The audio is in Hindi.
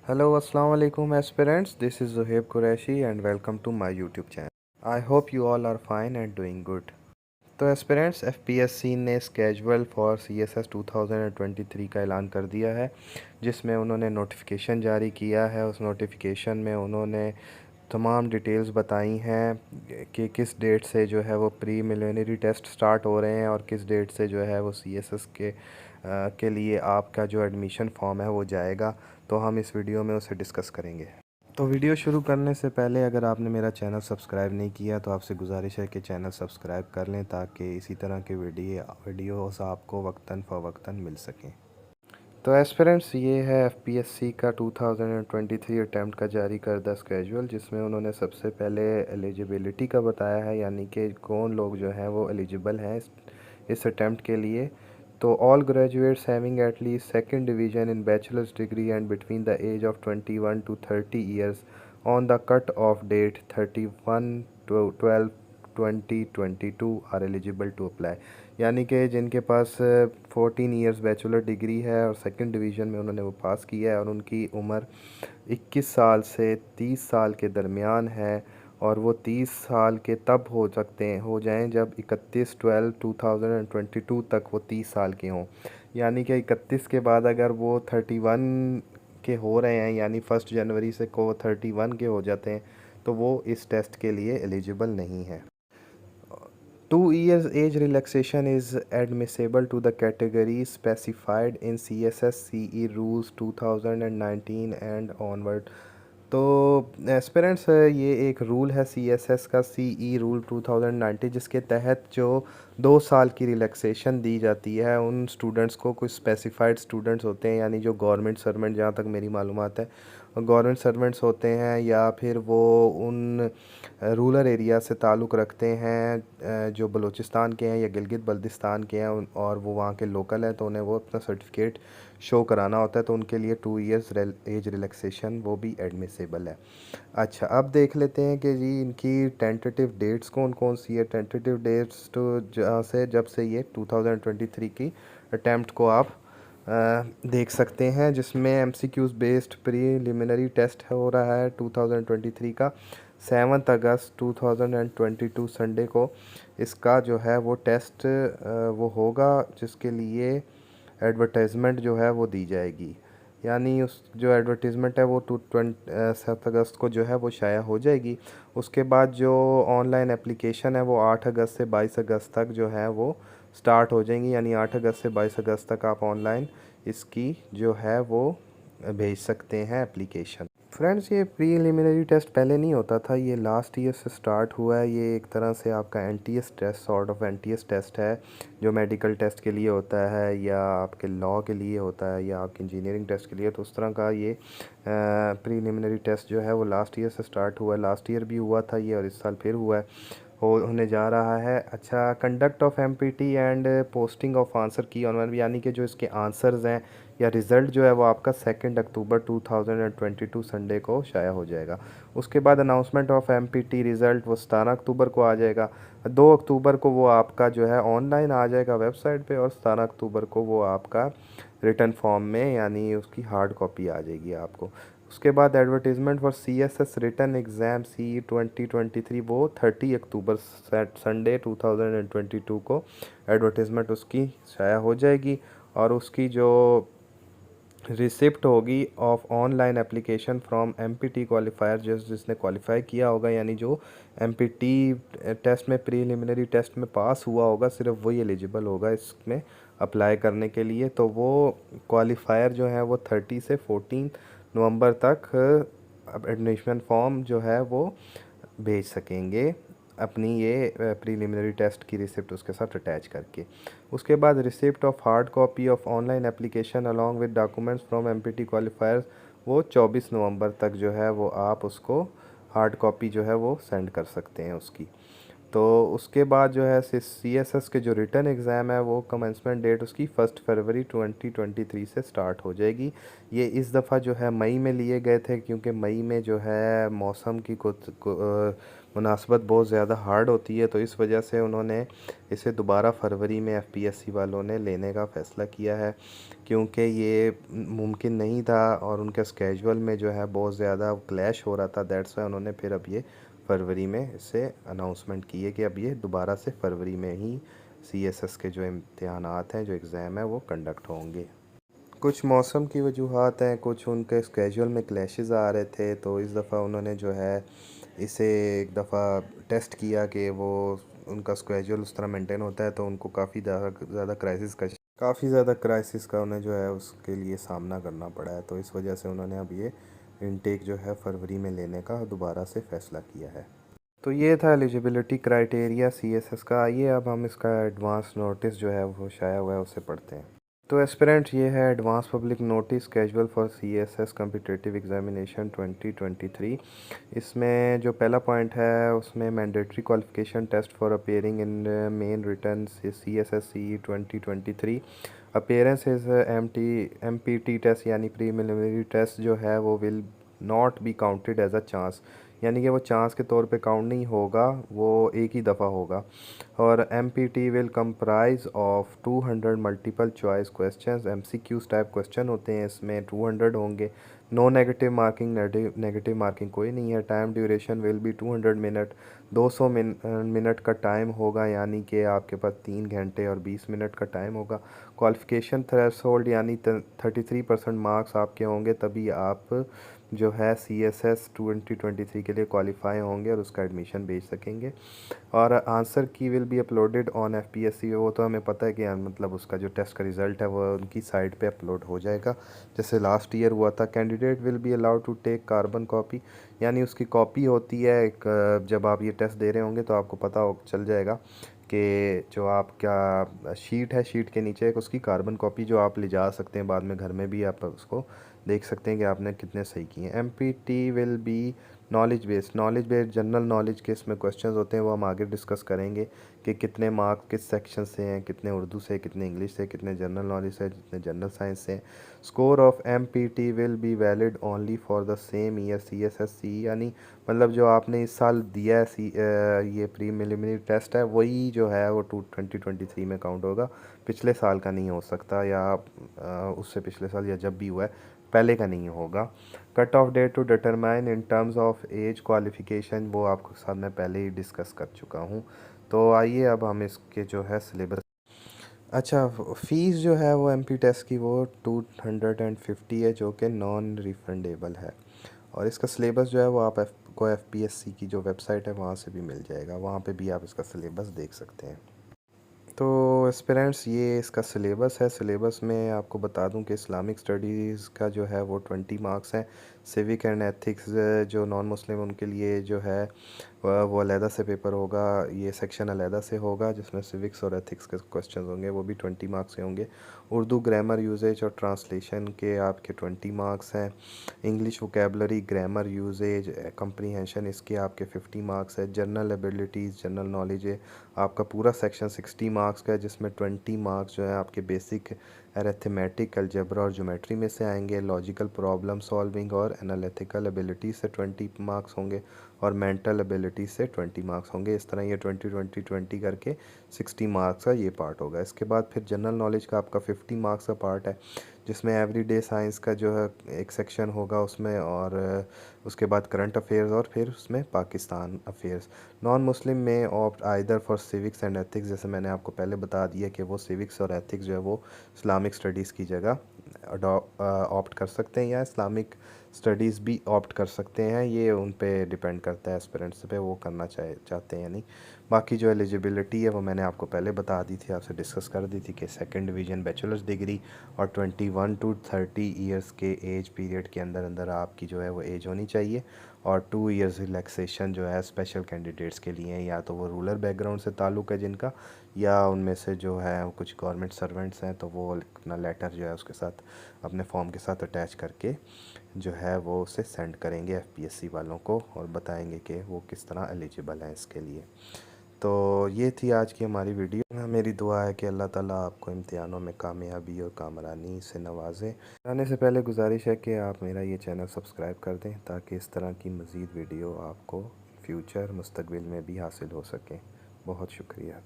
Hello, Assalamu alaikum aspirants. This is Zohaib Qureshi and welcome to my YouTube channel. I hope you all are fine and doing good. तो एस्पिरेंट्स एफपीएससी ने स्केजुअल फॉर सीएसएस 2023 का ऐलान कर दिया है, जिसमें उन्होंने नोटिफिकेशन जारी किया है। उस नोटिफिकेशन में उन्होंने तमाम डिटेल्स बताई हैं कि किस डेट से जो है वो प्री मिलियनरी टेस्ट स्टार्ट हो रहे हैं और किस डेट से जो है वो सीएसएस के लिए आपका जो एडमिशन फॉर्म है वो जाएगा। तो हम इस वीडियो में उसे डिस्कस करेंगे। तो वीडियो शुरू करने से पहले अगर आपने मेरा चैनल सब्सक्राइब नहीं किया तो आपसे गुजारिश है कि चैनल सब्सक्राइब कर लें ताकि इसी तरह के वीडियोस आपको वक्तन फ़वक्तन मिल सकें। तो एस्पिरेंट्स, ये है एफपीएससी का 2023 अटैम्प्ट का जारी करदा स्केजुअल, जिसमें उन्होंने सबसे पहले एलिजिबिलिटी का बताया है, यानी कि कौन लोग जो हैं वो एलिजिबल हैं इस अटैम्प्ट के लिए। तो all graduates having at least second division in bachelor's degree and between the age of 21 to 30 years on the cut off date 31/12/2022 are eligible to apply. यानी कि जिनके पास 14 ईयर्स बैचलर डिग्री है और सेकंड डिवीज़न में उन्होंने वो पास किया है और उनकी उम्र 21 साल से 30 साल के दरमियान है, और वो 30 साल के तब हो जाएं जब 31/12/2022 तक वो 30 साल के हों। यानी कि 31 के बाद अगर वो 31 के हो रहे हैं, यानी 1 जनवरी से को 31 के हो जाते हैं, तो वो इस टेस्ट के लिए एलिजिबल नहीं है। 2 years age relaxation is admissible to the categories specified in CSS CE rules 2019 and onward। तो एस्पिरेंट्स, ये एक रूल है सीएसएस का सीई रूल 2019, जिसके तहत जो 2 साल की रिलैक्सेशन दी जाती है उन स्टूडेंट्स को। कुछ स्पेसिफाइड स्टूडेंट्स होते हैं, यानी जो गवर्नमेंट सर्वेंट, जहाँ तक मेरी मालूमात है गवर्नमेंट सर्वेंट्स होते हैं, या फिर वो उन रूरल एरिया से ताल्लुक़ रखते हैं जो बलूचिस्तान के हैं या गिलगित बल्तिस्तान के हैं, और वो वहाँ के लोकल हैं, तो उन्हें वो अपना सर्टिफिकेट शो कराना होता है। तो उनके लिए 2 years एज रिलैक्सेशन वो भी एडमिसेबल है। अच्छा, अब देख लेते हैं कि जी इनकी टेंटेटिव डेट्स कौन कौन सी है। टेंटेटिव डेट्स तो जहाँ से जब से ये 2023 की अटैम्प्ट को आप देख सकते हैं, जिसमें एमसीक्यूज़ बेस्ड प्रीलिमिनरी टेस्ट हो रहा है 2023 का 7 अगस्त 2022 संडे को। इसका जो है वो टेस्ट वो होगा, जिसके लिए एडवर्टाइजमेंट जो है वो दी जाएगी। यानी उस जो एडवर्टीज़मेंट है वो 7 अगस्त को जो है वो शाया हो जाएगी। उसके बाद जो ऑनलाइन एप्लीकेशन है वो 8 अगस्त से 22 अगस्त तक जो है वो स्टार्ट हो जाएंगी। यानी 8 अगस्त से 22 अगस्त तक आप ऑनलाइन इसकी जो है वो भेज सकते हैं एप्लीकेशन। फ्रेंड्स, ये प्रीलिमिनरी टेस्ट पहले नहीं होता था, ये लास्ट ईयर से स्टार्ट हुआ है। ये एक तरह से आपका NTS test, sort of NTS test है, जो मेडिकल टेस्ट के लिए होता है या आपके लॉ के लिए होता है या आपके इंजीनियरिंग टेस्ट के लिए। तो उस तरह का ये प्रीलिमिनरी टेस्ट जो है वो लास्ट ईयर से स्टार्ट हुआ है। लास्ट ईयर भी हुआ था ये, और इस साल फिर हुआ है, होने जा रहा है। अच्छा, conduct of empty and posting of answer की ऑनलाइन, यानी कि जो इसके आंसर्स हैं या रिज़ल्ट जो है वो आपका 2 अक्टूबर 2022 संडे को शाया हो जाएगा। उसके बाद अनाउंसमेंट ऑफ एमपीटी रिज़ल्ट वो 17 अक्टूबर को आ जाएगा। 2 अक्टूबर को वो आपका जो है ऑनलाइन आ जाएगा वेबसाइट पे, और 17 अक्टूबर को वो आपका रिटर्न फॉर्म में, यानी उसकी हार्ड कॉपी आ जाएगी आपको। उसके बाद advertisement for CSS written exam C 2023 वो 30 अक्टूबर संडे 2022 को एडवर्टीज़मेंट उसकी शाया हो जाएगी। और उसकी जो रिसिप्ट होगी of online application from empty qualifier, जिसने क्वालिफाई किया होगा, यानी जो एमपीटी टेस्ट में प्रीलिमिनरी टेस्ट में पास हुआ होगा, सिर्फ वही एलिजिबल होगा इसमें अप्लाई करने के लिए। तो वो क्वालिफायर जो है वो 30 से 14 नवंबर तक एडमिशन फॉर्म जो है वो भेज सकेंगे अपनी ये प्रीलिमिनरी टेस्ट की रिसिप्ट उसके साथ अटैच करके। उसके बाद receipt of hard copy of online application along with documents from empty क्वालिफायर्स वो 24 नवंबर तक जो है वो आप उसको हार्ड कॉपी जो है वो सेंड कर सकते हैं उसकी। तो उसके बाद जो है CSS के जो रिटर्न एग्ज़ाम है वो कमेंसमेंट डेट उसकी 1 फरवरी 2023 से स्टार्ट हो जाएगी। ये इस दफ़ा जो है मई में लिए गए थे, क्योंकि मई में जो है मौसम की मुनासबत बहुत ज़्यादा हार्ड होती है, तो इस वजह से उन्होंने इसे दोबारा फरवरी में FPSC वालों ने लेने का फ़ैसला किया है, क्योंकि ये मुमकिन नहीं था और उनके स्केजुअल में जो है बहुत ज़्यादा क्लैश हो रहा था। दैट्स वाई उन्होंने फिर अब ये फरवरी में इसे अनाउंसमेंट की है कि अब ये दोबारा से फरवरी में ही CSS के जो इम्तहानात हैं, जो एग्ज़ाम है वो कंडक्ट होंगे। कुछ मौसम की वजूहात हैं, कुछ उनके स्केजुअल में क्लैशेस आ रहे थे, तो इस दफ़ा उन्होंने जो है इसे एक दफ़ा टेस्ट किया कि वो उनका स्केजुअल उस तरह मेंटेन होता है, तो उनको काफ़ी ज़्यादा क्राइसिस का उन्हें जो है उसके लिए सामना करना पड़ा है। तो इस वजह से उन्होंने अब ये इनटेक जो है फरवरी में लेने का दोबारा से फ़ैसला किया है। तो ये था एलिजिबिलिटी क्राइटेरिया CSS का। आइए अब हम इसका एडवांस नोटिस जो है वो शाया हुआ है उसे पढ़ते हैं। तो एस्पिरेंट ये है advance public notice casual for CSS competitive examination 2023। इसमें जो पहला पॉइंट है उसमें mandatory qualification test for appearing in main written CSS CE 2023। Appearance is MPT test यानी प्रीलिमिनरी टेस्ट जो है वो will not be counted as a chance, यानी कि वो चांस के तौर पे काउंट नहीं होगा, वो एक ही दफ़ा होगा। और MPT will comprise of 200 multiple choice questions. MCQs type question होते हैं, इसमें 200 होंगे। No negative marking, negative marking कोई नहीं है। Time duration will be 200 minute, 200 minute का टाइम होगा, यानी कि आपके पास 3 घंटे और 20 मिनट का टाइम होगा। क्वालिफ़िकेशन थ्रेशोल्ड यानी 33% मार्क्स आपके होंगे, तभी आप जो है CSS 2023 के लिए क्वालिफाई होंगे और उसका एडमिशन भेज सकेंगे। और आंसर की will be uploaded on FPSC, वो तो हमें पता है कि मतलब उसका जो टेस्ट का रिज़ल्ट है वो उनकी साइट पे अपलोड हो जाएगा, जैसे लास्ट ईयर हुआ था। Candidate will be allowed to take carbon copy, यानी उसकी कॉपी होती है एक, जब आप ये टेस्ट दे रहे होंगे तो आपको पता हो चल जाएगा कि जो आपका शीट है, शीट के नीचे एक उसकी कार्बन कॉपी जो आप ले जा सकते हैं, बाद में घर में भी आप उसको देख सकते हैं कि आपने कितने सही किए हैं। MPT will be knowledge based general knowledge के इसमें क्वेश्चंस होते हैं, वो हम आगे डिस्कस करेंगे कि कितने मार्क्स किस सेक्शन से हैं, कितने उर्दू से, कितने इंग्लिश से, कितने जनरल नॉलेज से, कितने जनरल साइंस से। Score of MPT will be valid only for the same year CSS CE, यानी मतलब जो आपने इस साल दिया है ये प्रीलिमिनरी टेस्ट है, वही जो है वो 2023 में काउंट होगा, पिछले साल का नहीं हो सकता, या उससे पिछले साल या जब भी हुआ है पहले का नहीं होगा। Cut off date to determine in terms of age qualification, वो आपके साथ मैं पहले ही डिस्कस कर चुका हूँ। तो आइए अब हम इसके जो है सिलेबस। अच्छा, फ़ीस जो है वो MP टेस्ट की वो 250 है, जो कि नॉन रिफंडेबल है। और इसका सिलेबस जो है वो आपको FPSC की जो वेबसाइट है वहाँ से भी मिल जाएगा, वहाँ पे भी आप इसका सिलेबस देख सकते हैं। तो एस्पिरेंट्स ये इसका सिलेबस है। सिलेबस में आपको बता दूं कि इस्लामिक स्टडीज़ का जो है वो 20 मार्क्स हैं। सिविक एंड एथिक्स जो नॉन मुस्लिम उनके लिए जो है वो अलहदा से पेपर होगा, ये सेक्शन अलहदा से होगा जिसमें सिविक्स और एथिक्स के क्वेश्चन होंगे, वो भी 20 मार्क्स के होंगे। उर्दू ग्रामर यूजेज और ट्रांसलेशन के आपके 20 मार्क्स हैं। English vocabulary, grammar usages, comprehension, इसके आपके 50 मार्क्स है। जनरल एबिलिटीज़, जनरल नॉलेज है आपका पूरा सेक्शन 60 मार्क्स का है, जिसमें 20 मार्क्स जो है आपके बेसिक अरिथमेटिक, अलजेब्रा और ज्योमेट्री में से आएंगे। लॉजिकल प्रॉब्लम सॉल्विंग और एनालिटिकल एबिलिटी से 20 मार्क्स होंगे और मेंटल एबिलिटी से 20 मार्क्स होंगे। इस तरह ये 20 करके 60 मार्क्स का ये पार्ट होगा। इसके बाद फिर जनरल नॉलेज का आपका 50 मार्क्स का पार्ट है, जिसमें एवरीडे साइंस का जो है एक सेक्शन होगा उसमें, और उसके बाद करंट अफेयर्स और फिर उसमें पाकिस्तान अफेयर्स। नॉन मुस्लिम में opt either for civics and ethics, जैसे मैंने आपको पहले बता दिया कि वो सिविक्स और एथिक्स जो है वो इस्लामिक स्टडीज़ की जगह ऑप्ट कर सकते हैं, या इस्लामिक स्टडीज़ भी ऑप्ट कर सकते हैं। ये उन पे डिपेंड करता है एस्पिरेंट्स पे, वो करना चाहते हैं या नहीं। बाकी जो एलिजिबिलिटी है वो मैंने आपको पहले बता दी थी, आपसे डिस्कस कर दी थी कि सेकंड डिवीज़न बैचलर्स डिग्री और 21 टू 30 ईयर्स के एज पीरियड के अंदर अंदर आपकी जो है वो एज होनी चाहिए। और 2 ईयर्स रिलैक्सेशन जो है स्पेशल कैंडिडेट्स के लिए, या तो वो रूरल बैकग्राउंड से ताल्लुक़ है जिनका, या उनमें से जो है कुछ गवर्नमेंट सर्वेंट्स हैं, तो वो अपना लेटर जो है उसके साथ अपने फॉर्म के साथ अटैच करके जो है वो उसे सेंड करेंगे FPSC वालों को और बताएंगे कि वो किस तरह एलिजिबल हैं इसके लिए। तो ये थी आज की हमारी वीडियो। मेरी दुआ है कि अल्लाह ताला आपको इम्तिहानों में कामयाबी और कामरानी से नवाजे। जाने से पहले गुजारिश है कि आप मेरा ये चैनल सब्सक्राइब कर दें ताकि इस तरह की मज़ीद वीडियो आपको फ्यूचर मुस्तकबिल में भी हासिल हो सकें। बहुत शुक्रिया।